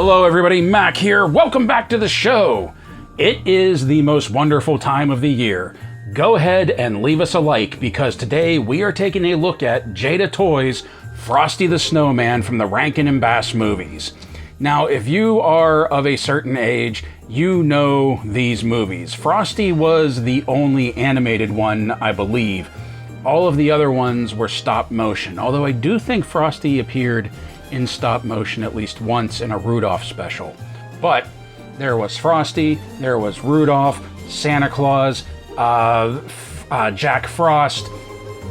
Hello everybody, Mac here. Welcome back to the show. It is the most wonderful time of the year. Go ahead and leave us a like because today we are taking a look at Jada Toys' Frosty the Snowman from the Rankin and Bass movies. Now, if you are of a certain age, you know these movies. Frosty was the only animated one, I believe. All of the other ones were stop motion, although I do think Frosty appeared in stop motion at least once in a Rudolph special. But there was Frosty, there was Rudolph, Santa Claus, Jack Frost,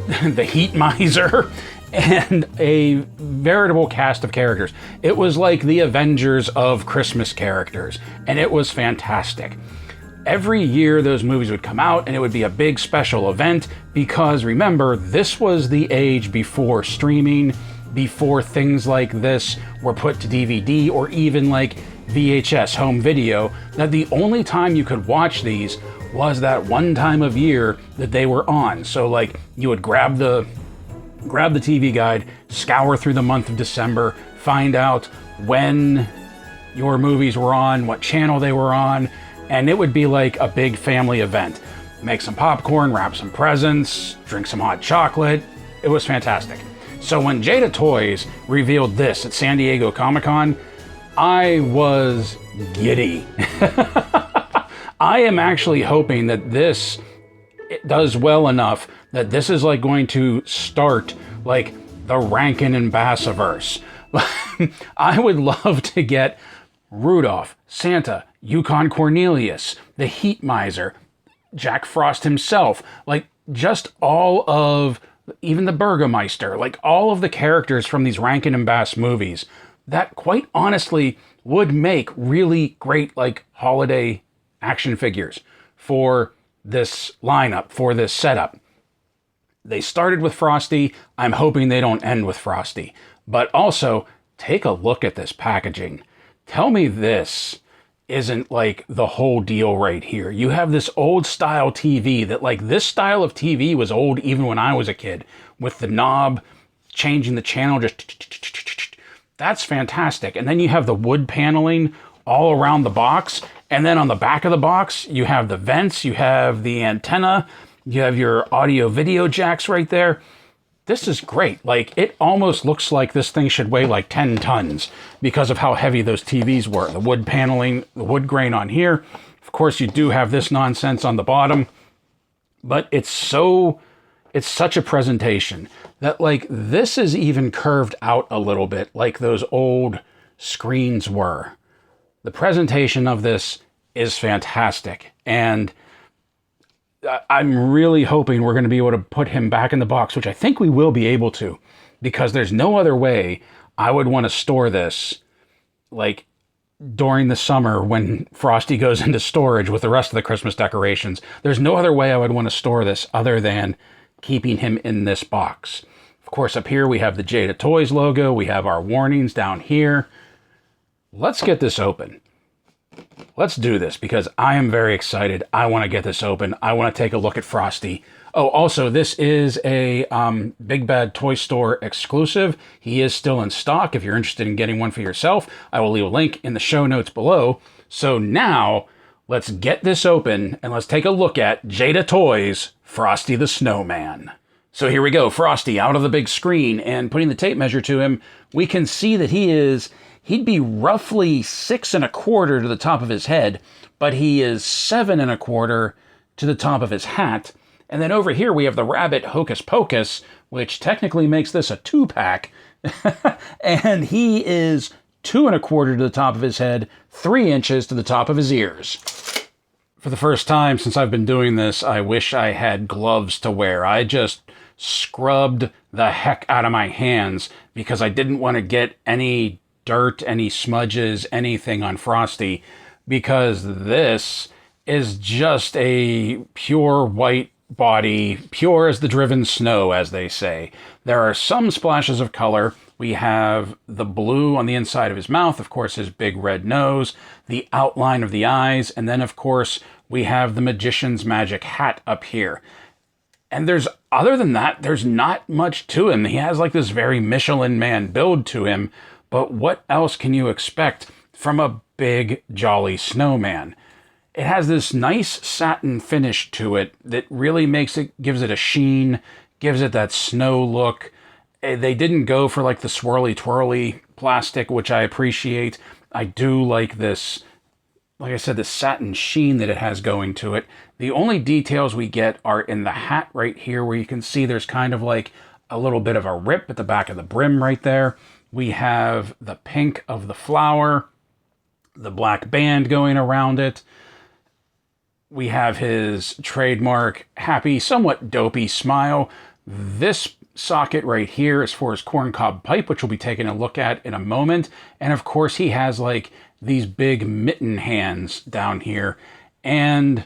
the Heat Miser, and a veritable cast of characters. It was like the Avengers of Christmas characters, and it was fantastic. Every year those movies would come out and it would be a big special event because remember, this was the age before streaming, before things like this were put to DVD or even like VHS home video, that the only time you could watch these was that one time of year that they were on. So like you would grab the TV guide, scour through the month of December, find out when your movies were on, what channel they were on, and it would be like a big family event. Make some popcorn, wrap some presents, drink some hot chocolate. It was fantastic. So when Jada Toys revealed this at San Diego Comic-Con, I was giddy. I am actually hoping that this does well enough that this is like going to start like the Rankin and Bassiverse. I would love to get Rudolph, Santa, Yukon Cornelius, the Heat Miser, Jack Frost himself, like just all of, even the Burgermeister, like all of the characters from these Rankin and Bass movies that quite honestly would make really great like holiday action figures for this lineup, for this setup. They started with Frosty. I'm hoping they don't end with Frosty. But also, take a look at this packaging. Tell me this isn't like the whole deal right here. You have this old style TV that like this style of TV was old even when I was a kid with the knob changing the channel. Just that's fantastic. And then you have the wood paneling all around the box. And then on the back of the box, you have the vents, you have the antenna, you have your audio video jacks right there. This is great. Like, it almost looks like this thing should weigh like 10 tons because of how heavy those TVs were. The wood paneling, the wood grain on here. Of course, you do have this nonsense on the bottom, but it's such a presentation that like this is even curved out a little bit like those old screens were. The presentation of this is fantastic, and I'm really hoping we're going to be able to put him back in the box, which I think we will be able to, because there's no other way I would want to store this like during the summer when Frosty goes into storage with the rest of the Christmas decorations. There's no other way I would want to store this other than keeping him in this box. Of course, up here we have the Jada Toys logo. We have our warnings down here. Let's get this open. Let's do this because I am very excited. I want to get this open. I want to take a look at Frosty. Oh, also, this is a Big Bad Toy Store exclusive. He is still in stock. If you're interested in getting one for yourself, I will leave a link in the show notes below. So now, let's get this open and let's take a look at Jada Toys' Frosty the Snowman. So here we go, Frosty out of the big screen, and putting the tape measure to him, we can see that he'd be roughly 6 1/4 to the top of his head, but he is 7 1/4 to the top of his hat. And then over here we have the rabbit Hocus Pocus, which technically makes this a 2-pack. And he is 2 1/4 to the top of his head, 3 inches to the top of his ears. For the first time since I've been doing this, I wish I had gloves to wear. I just scrubbed the heck out of my hands because I didn't want to get any dirt, any smudges, anything on Frosty, because this is just a pure white body, pure as the driven snow, as they say. There are some splashes of color. We have the blue on the inside of his mouth, of course, his big red nose, the outline of the eyes, and then, of course, we have the magician's magic hat up here. And other than that, there's not much to him. He has like this very Michelin Man build to him, but what else can you expect from a big, jolly snowman. It has this nice satin finish to it that really gives it a sheen, gives it that snow look. They didn't go for like the swirly twirly plastic, which I appreciate. I do like this, like I said, the satin sheen that it has going to it. The only details we get are in the hat right here, where you can see there's kind of like a little bit of a rip at the back of the brim right there. We have the pink of the flower, the black band going around it. We have his trademark happy, somewhat dopey smile. This socket right here is for his corncob pipe, which we'll be taking a look at in a moment. And of course, he has like these big mitten hands down here and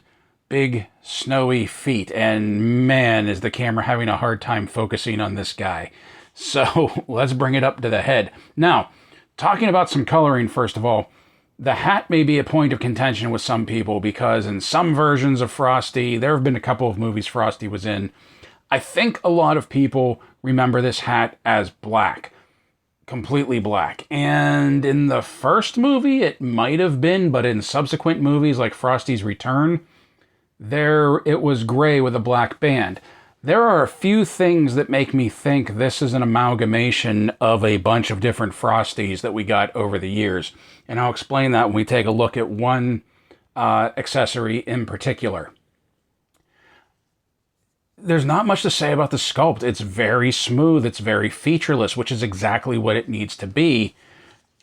big snowy feet. And man, is the camera having a hard time focusing on this guy. So let's bring it up to the head. Now, talking about some coloring, first of all, the hat may be a point of contention with some people because in some versions of Frosty, there have been a couple of movies Frosty was in, I think a lot of people remember this hat as black, completely black. And in the first movie, it might have been, but in subsequent movies like Frosty's Return, it was gray with a black band. There are a few things that make me think this is an amalgamation of a bunch of different Frosties that we got over the years. And I'll explain that when we take a look at one accessory in particular. There's not much to say about the sculpt. It's very smooth. It's very featureless, which is exactly what it needs to be.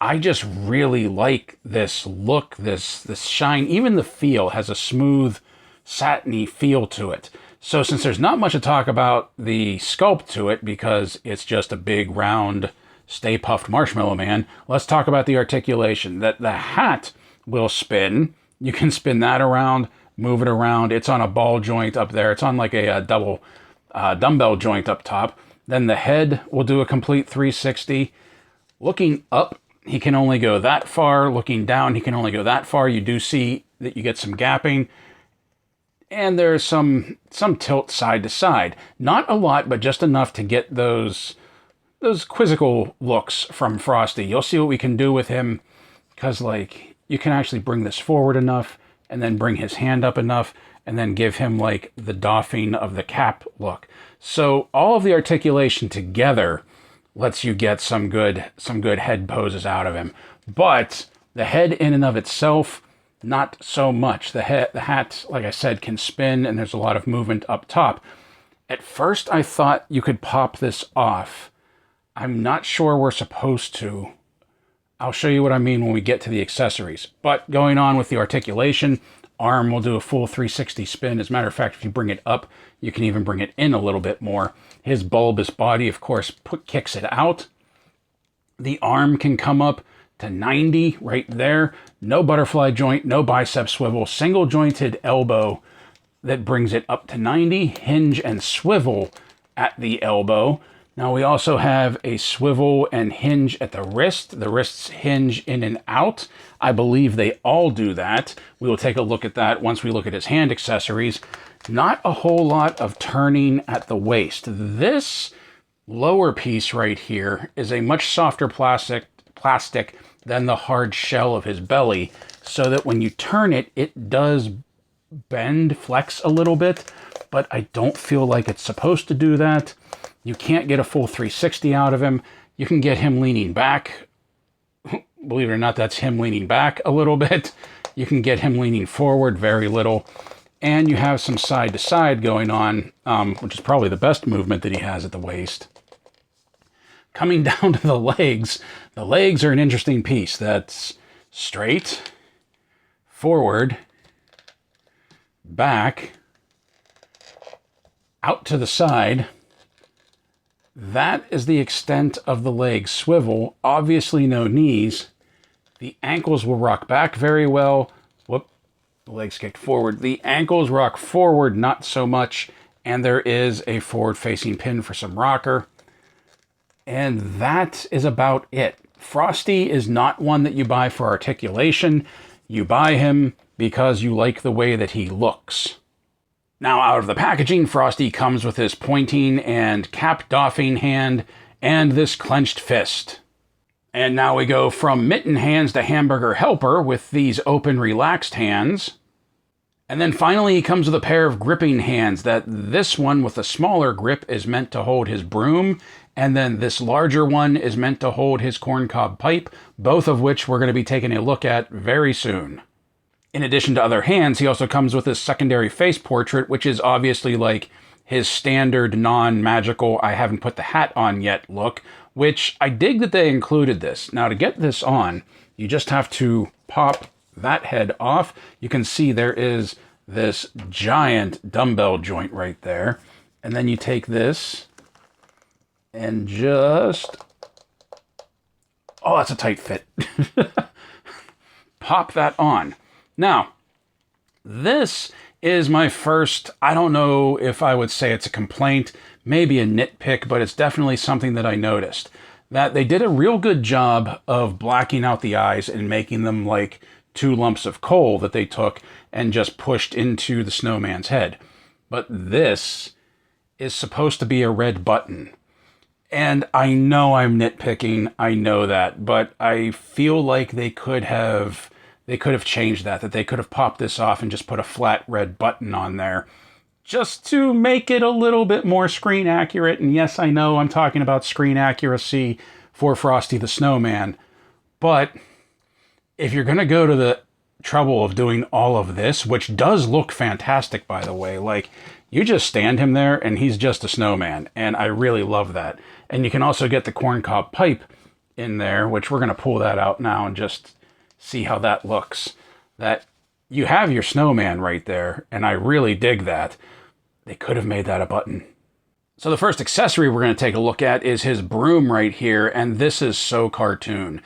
I just really like this look, this shine. Even the feel has a smooth, satiny feel to it. So since there's not much to talk about the sculpt to it, because it's just a big, round, Stay Puft Marshmallow Man, let's talk about the articulation. That the hat will spin. You can spin that around, move it around. It's on a ball joint up there. It's on like a double dumbbell joint up top. Then the head will do a complete 360. Looking up, he can only go that far. Looking down, he can only go that far. You do see that you get some gapping. And there's some tilt side to side. Not a lot, but just enough to get those quizzical looks from Frosty. You'll see what we can do with him, because like you can actually bring this forward enough and then bring his hand up enough and then give him like the doffing of the cap look. So all of the articulation together lets you get some good head poses out of him. But the head in and of itself, not so much. The hat, like I said, can spin, and there's a lot of movement up top. At first, I thought you could pop this off. I'm not sure we're supposed to. I'll show you what I mean when we get to the accessories. But going on with the articulation, arm will do a full 360 spin. As a matter of fact, if you bring it up, you can even bring it in a little bit more. His bulbous body, of course, kicks it out. The arm can come up to 90 right there. No butterfly joint, no bicep swivel, single jointed elbow that brings it up to 90, hinge and swivel at the elbow. Now we also have a swivel and hinge at the wrist. The wrists hinge in and out. I believe they all do that. We will take a look at that once we look at his hand accessories. Not a whole lot of turning at the waist. This lower piece right here is a much softer plastic than the hard shell of his belly, so that when you turn it, it does bend, flex a little bit, but I don't feel like it's supposed to do that. You can't get a full 360 out of him. You can get him leaning back. Believe it or not, that's him leaning back a little bit. You can get him leaning forward very little. And you have some side to side going on, which is probably the best movement that he has at the waist. Coming down to the legs are an interesting piece. That's straight, forward, back, out to the side. That is the extent of the leg swivel. Obviously no knees. The ankles will rock back very well. Whoop, the legs kicked forward. The ankles rock forward, not so much. And there is a forward-facing pin for some rocker. And that is about it. Frosty is not one that you buy for articulation. You buy him because you like the way that he looks. Now, out of the packaging, Frosty comes with his pointing and cap doffing hand and this clenched fist. And now we go from mitten hands to hamburger helper with these open, relaxed hands. And then finally he comes with a pair of gripping hands. That this one with a smaller grip is meant to hold his broom, and then this larger one is meant to hold his corncob pipe, both of which we're going to be taking a look at very soon. In addition to other hands, he also comes with his secondary face portrait, which is obviously like his standard non-magical I haven't put the hat on yet look, which I dig that they included this. Now to get this on, you just have to pop that head off. You can see there is this giant dumbbell joint right there. And then you take this and just... Oh, that's a tight fit. Pop that on. Now, this is my first, I don't know if I would say it's a complaint, maybe a nitpick, but it's definitely something that I noticed. That they did a real good job of blacking out the eyes and making them like 2 lumps of coal that they took and just pushed into the snowman's head. But this is supposed to be a red button. And I know I'm nitpicking, I know that, but I feel like they could have changed that they could have popped this off and just put a flat red button on there just to make it a little bit more screen accurate. And yes, I know I'm talking about screen accuracy for Frosty the Snowman, but if you're going to go to the trouble of doing all of this, which does look fantastic, by the way, like you just stand him there and he's just a snowman. And I really love that. And you can also get the corncob pipe in there, which we're going to pull that out now and just see how that looks. That you have your snowman right there, and I really dig that. They could have made that a button. So the first accessory we're going to take a look at is his broom right here, and this is so cartoon.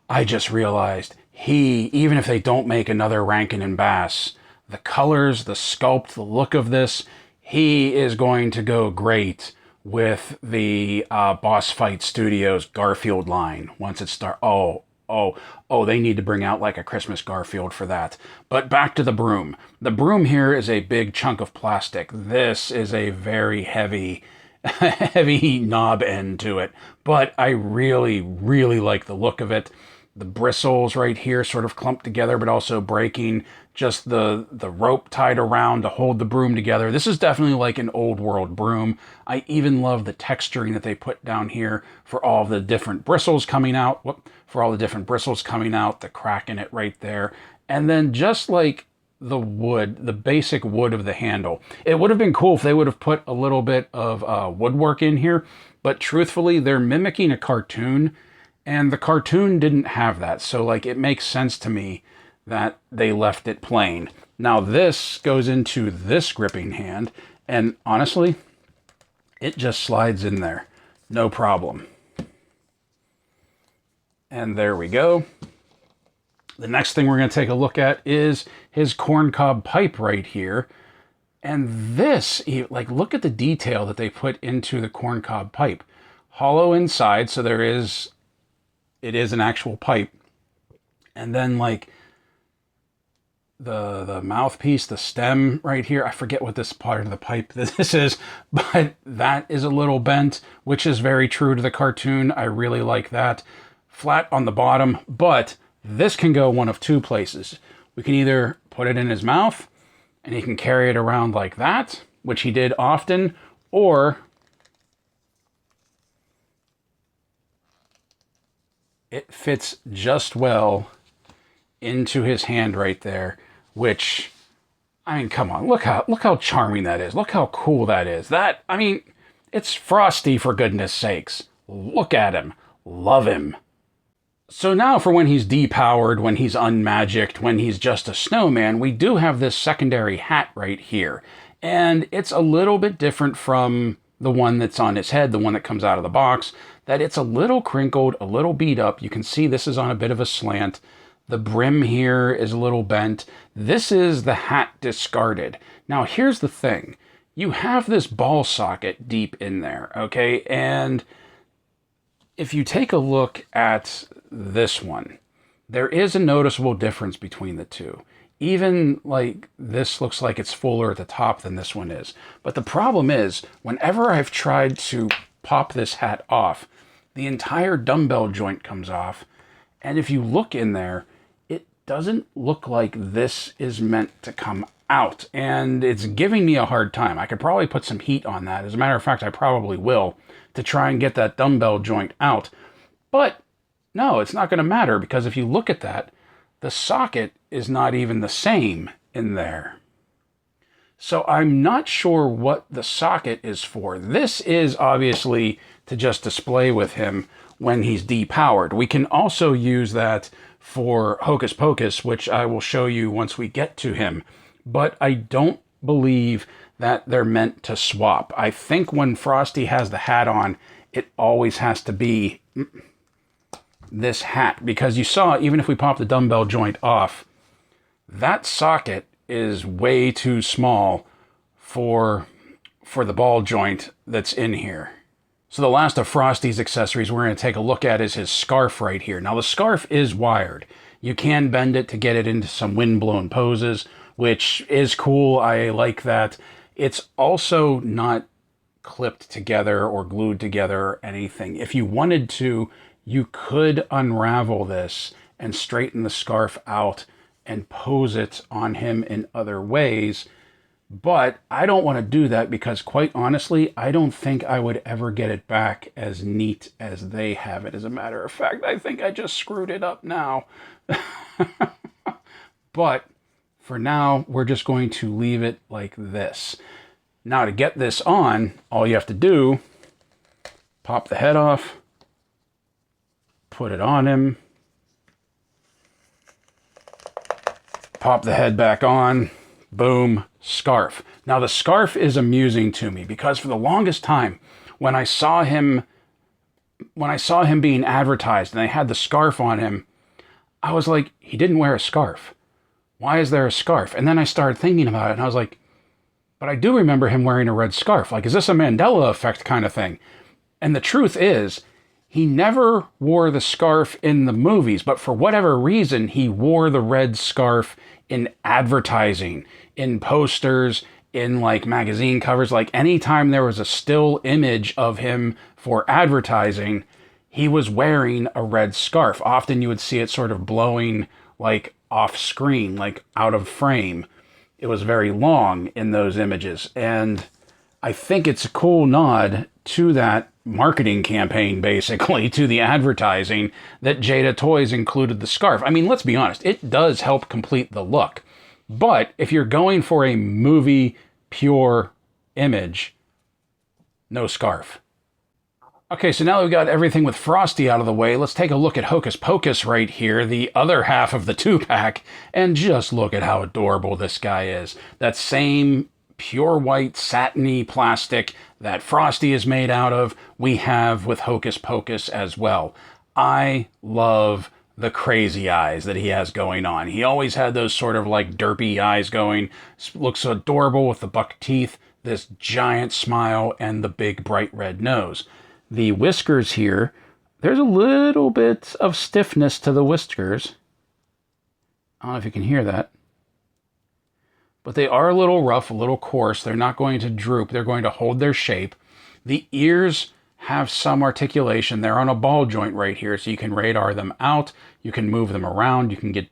I just realized even if they don't make another Rankin and Bass, the colors, the sculpt, the look of this, he is going to go great with the Boss Fight Studios Garfield line once it starts. Oh, they need to bring out like a Christmas Garfield for that. But back to the broom. The broom here is a big chunk of plastic. This is a very heavy, heavy knob end to it. But I really, really like the look of it. The bristles right here sort of clumped together, but also breaking. Just the rope tied around to hold the broom together. This is definitely like an old world broom. I even love the texturing that they put down here for all the different bristles coming out. The crack in it right there. And then just like the wood, the basic wood of the handle. It would have been cool if they would have put a little bit of woodwork in here. But truthfully, they're mimicking a cartoon. And the cartoon didn't have that. So like it makes sense to me that they left it plain. Now this goes into this gripping hand, and honestly, it just slides in there. No problem. And there we go. The next thing we're going to take a look at is his corncob pipe right here. And this, like, look at the detail that they put into the corncob pipe. Hollow inside, so it is an actual pipe. And then like the mouthpiece, the stem right here, I forget what this part of the pipe this is, but that is a little bent, which is very true to the cartoon. I really like that. Flat on the bottom, but this can go one of 2 places. We can either put it in his mouth and he can carry it around like that, which he did often, or it fits just well into his hand right there, which, I mean, come on, look how charming that is. Look how cool that is. That, I mean, it's Frosty, for goodness sakes. Look at him. Love him. So now for when he's depowered, when he's unmagicked, when he's just a snowman, we do have this secondary hat right here. And it's a little bit different from the one that's on his head, the one that comes out of the box, that it's a little crinkled, a little beat up. You can see this is on a bit of a slant. The brim here is a little bent. This is the hat discarded. Now here's the thing. You have this ball socket deep in there, okay? And if you take a look at this one, there is a noticeable difference between the two. Even like this looks like it's fuller at the top than this one is. But the problem is, whenever I've tried to pop this hat off, the entire dumbbell joint comes off. And if you look in there, it doesn't look like this is meant to come out. And it's giving me a hard time. I could probably put some heat on that. As a matter of fact, I probably will, to try and get that dumbbell joint out. But no, it's not going to matter, because if you look at that, the socket is not even the same in there. So I'm not sure what the socket is for. This is obviously to just display with him when he's depowered. We can also use that for Hocus Pocus, which I will show you once we get to him. But I don't believe that they're meant to swap. I think when Frosty has the hat on, it always has to be this hat. Because you saw, even if we pop the dumbbell joint off, that socket is way too small for the ball joint that's in here. So the last of Frosty's accessories we're going to take a look at is his scarf right here. Now the scarf is wired. You can bend it to get it into some windblown poses, which is cool. I like that. It's also not clipped together or glued together or anything. If you wanted to, you could unravel this and straighten the scarf out and pose it on him in other ways. But I don't want to do that because, quite honestly, I don't think I would ever get it back as neat as they have it. As a matter of fact, I think I just screwed it up now. But for now, we're just going to leave it like this. Now, to get this on, all you have to do, pop the head off, put it on him, pop the head back on, boom, scarf. Now the scarf is amusing to me because for the longest time, when I saw him being advertised and they had the scarf on him, I was like, he didn't wear a scarf. Why is there a scarf? And then I started thinking about it and I was like, but I do remember him wearing a red scarf. Like, is this a Mandela effect kind of thing? And the truth is, he never wore the scarf in the movies, but for whatever reason, he wore the red scarf in advertising, in posters, in like magazine covers. Like anytime there was a still image of him for advertising, he was wearing a red scarf. Often you would see it sort of blowing like off screen, like out of frame. It was very long in those images. And I think it's a cool nod to that marketing campaign, basically, to the advertising, that Jada Toys included the scarf. I mean, let's be honest, it does help complete the look. But if you're going for a movie pure image, no scarf. Okay, so now that we've got everything with Frosty out of the way, let's take a look at Hocus Pocus right here, the other half of the two-pack, and just look at how adorable this guy is. That same pure white satiny plastic that Frosty is made out of, we have with Hocus Pocus as well. I love the crazy eyes that he has going on. He always had those sort of like derpy eyes going. Looks so adorable with the buck teeth, this giant smile, and the big bright red nose. The whiskers here, there's a little bit of stiffness to the whiskers. I don't know if you can hear that. But they are a little rough, a little coarse. They're not going to droop. They're going to hold their shape. The ears have some articulation. They're on a ball joint right here, so you can radar them out. You can move them around. You can get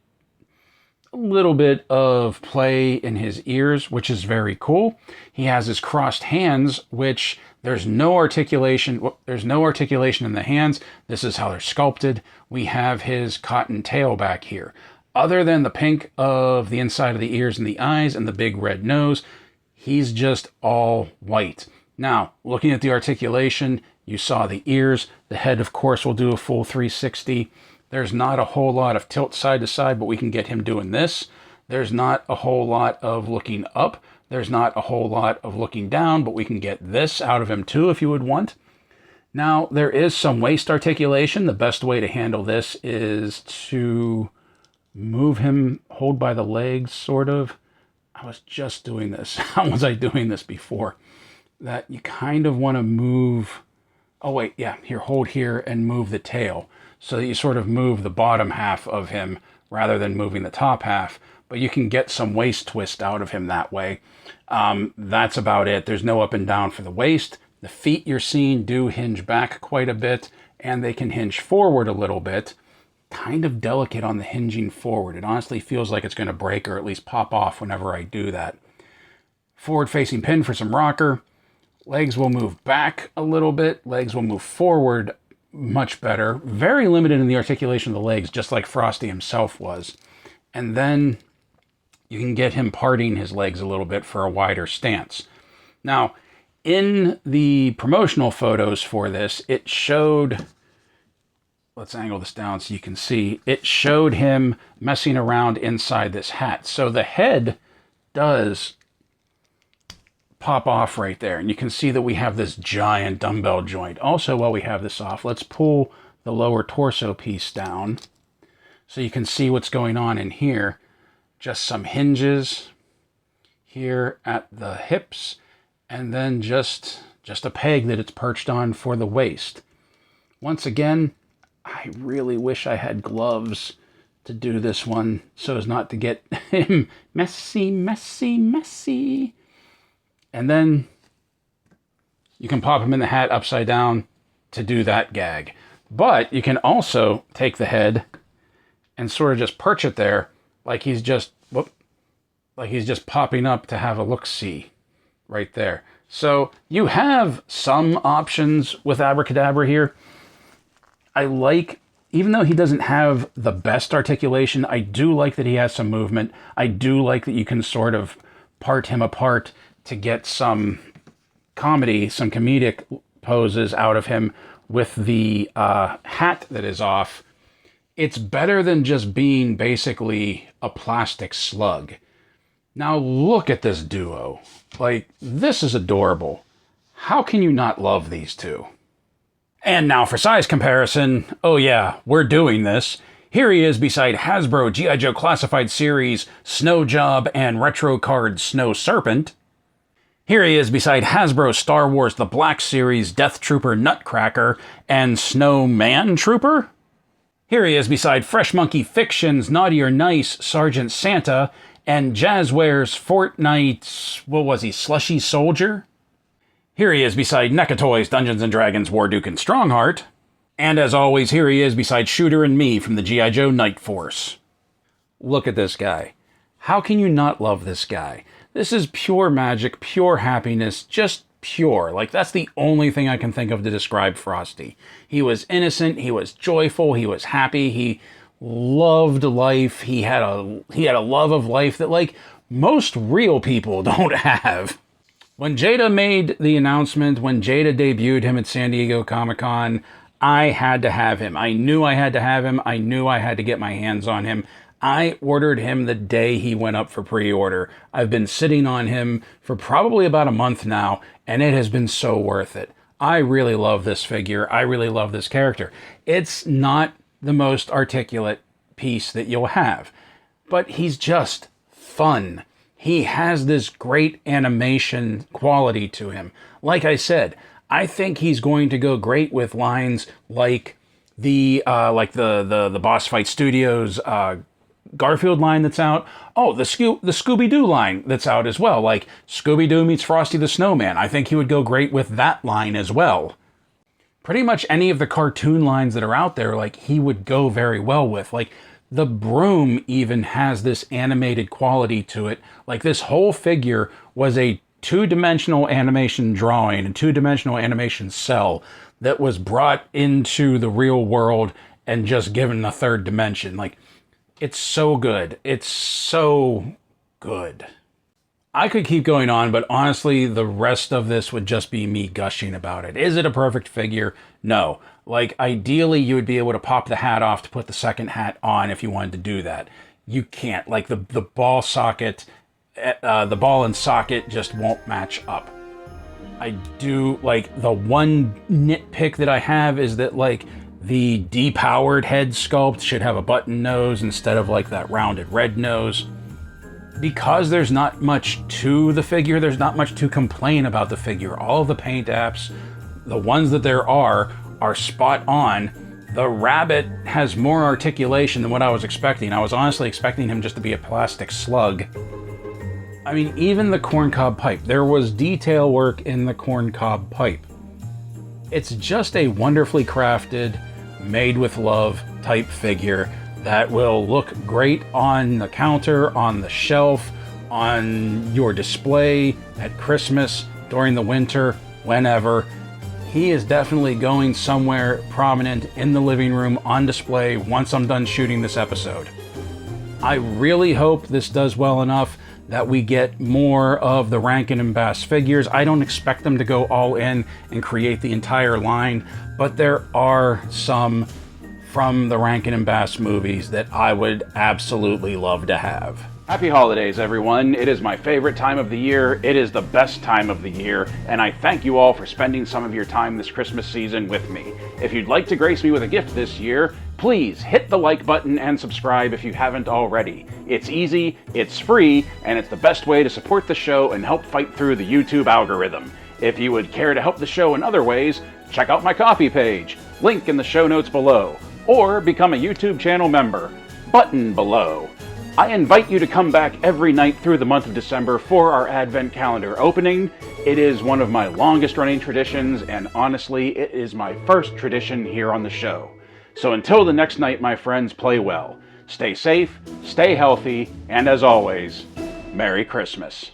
a little bit of play in his ears, which is very cool. He has his crossed hands, which there's no articulation. There's no articulation in the hands. This is how they're sculpted. We have his cotton tail back here. Other than the pink of the inside of the ears and the eyes and the big red nose, he's just all white. Now, looking at the articulation, you saw the ears. The head, of course, will do a full 360. There's not a whole lot of tilt side to side, but we can get him doing this. There's not a whole lot of looking up. There's not a whole lot of looking down, but we can get this out of him too if you would want. Now, there is some waist articulation. The best way to handle this is to move him, hold by the legs, sort of. I was just doing this. How was I doing this before? That you kind of want to move. Oh, wait, yeah. Here, hold here and move the tail. So that you sort of move the bottom half of him rather than moving the top half. But you can get some waist twist out of him that way. That's about it. There's no up and down for the waist. The feet you're seeing do hinge back quite a bit. and they can hinge forward a little bit. Kind of delicate on the hinging forward. It honestly feels like it's going to break or at least pop off whenever I do that. Forward facing pin for some rocker. Legs will move back a little bit. Legs will move forward much better. Very limited in the articulation of the legs, just like Frosty himself was. And then you can get him parting his legs a little bit for a wider stance. Now, in the promotional photos for this, it showed... Let's angle this down so you can see. It showed him messing around inside this hat. So the head does pop off right there. And you can see that we have this giant dumbbell joint. Also, while we have this off, let's pull the lower torso piece down so you can see what's going on in here. Just some hinges here at the hips, and then just a peg that it's perched on for the waist. Once again, I really wish I had gloves to do this one so as not to get him messy, messy, messy. And then you can pop him in the hat upside down to do that gag. But you can also take the head and sort of just perch it there like he's just, like he's just popping up to have a look-see right there. So you have some options with Abracadabra here. I like, even though he doesn't have the best articulation, I do like that he has some movement. I do like that you can sort of part him apart to get some comedy, some comedic poses out of him with the hat that is off. It's better than just being basically a plastic slug. Now look at this duo. Like, this is adorable. How can you not love these two? And now for size comparison, oh yeah, we're doing this. Here he is beside Hasbro G.I. Joe Classified Series Snow Job and Retro Card Snow Serpent. Here he is beside Hasbro Star Wars The Black Series Death Trooper Nutcracker and SNOWMAN Trooper. Here he is beside Fresh Monkey Fictions Naughty or Nice Sergeant Santa and Jazzware's Fortnite, what was he, Slushy Soldier? Here he is beside NECA Toys Dungeons & Dragons War Duke and Strongheart. And as always, here he is beside Shooter and me from the G.I. Joe Night Force. Look at this guy. How can you not love this guy? This is pure magic, pure happiness, just pure. Like, that's the only thing I can think of to describe Frosty. He was innocent, he was joyful, he was happy, he loved life, he had a love of life that, like, most real people don't have. When Jada made the announcement, when Jada debuted him at San Diego Comic-Con, I had to have him. I knew I had to have him. I knew I had to get my hands on him. I ordered him the day he went up for pre-order. I've been sitting on him for probably about a month now, and it has been so worth it. I really love this figure. I really love this character. It's not the most articulate piece that you'll have, but he's just fun. He has this great animation quality to him. Like I said, I think he's going to go great with lines like the Boss Fight Studios Garfield line that's out. Oh, the Scooby-Doo line that's out as well. Like Scooby-Doo meets Frosty the Snowman. I think he would go great with that line as well. Pretty much any of the cartoon lines that are out there, like, he would go very well with. Like, the broom even has this animated quality to it. Like, this whole figure was a two-dimensional animation drawing, a two-dimensional animation cell that was brought into the real world and just given a third dimension. Like, it's so good. It's so good. I could keep going on, but honestly, the rest of this would just be me gushing about it. Is it a perfect figure? No. Like, ideally, you would be able to pop the hat off to put the second hat on if you wanted to do that. You can't. Like, the ball socket, the ball and socket just won't match up. I do, like, the one nitpick that I have is that, like, the depowered head sculpt should have a button nose instead of, like, that rounded red nose. Because there's not much to the figure, there's not much to complain about the figure. All of the paint apps, the ones that there are spot on. The rabbit has more articulation than what I was expecting. I was honestly expecting him just to be a plastic slug. I mean, even the corncob pipe. There was detail work in the corncob pipe. It's just a wonderfully crafted, made with love type figure that will look great on the counter, on the shelf, on your display at Christmas, during the winter, whenever. He is definitely going somewhere prominent in the living room on display once I'm done shooting this episode. I really hope this does well enough that we get more of the Rankin and Bass figures. I don't expect them to go all in and create the entire line, but there are some from the Rankin and Bass movies that I would absolutely love to have. Happy holidays, everyone. It is my favorite time of the year. It is the best time of the year, and I thank you all for spending some of your time this Christmas season with me. If you'd like to grace me with a gift this year, please hit the like button and subscribe if you haven't already. It's easy, it's free, and it's the best way to support the show and help fight through the YouTube algorithm. If you would care to help the show in other ways, check out my Ko-fi page, link in the show notes below, or become a YouTube channel member, button below. I invite you to come back every night through the month of December for our Advent calendar opening. It is one of my longest running traditions, and honestly, it is my first tradition here on the show. So until the next night, my friends, play well. Stay safe, stay healthy, and as always, Merry Christmas.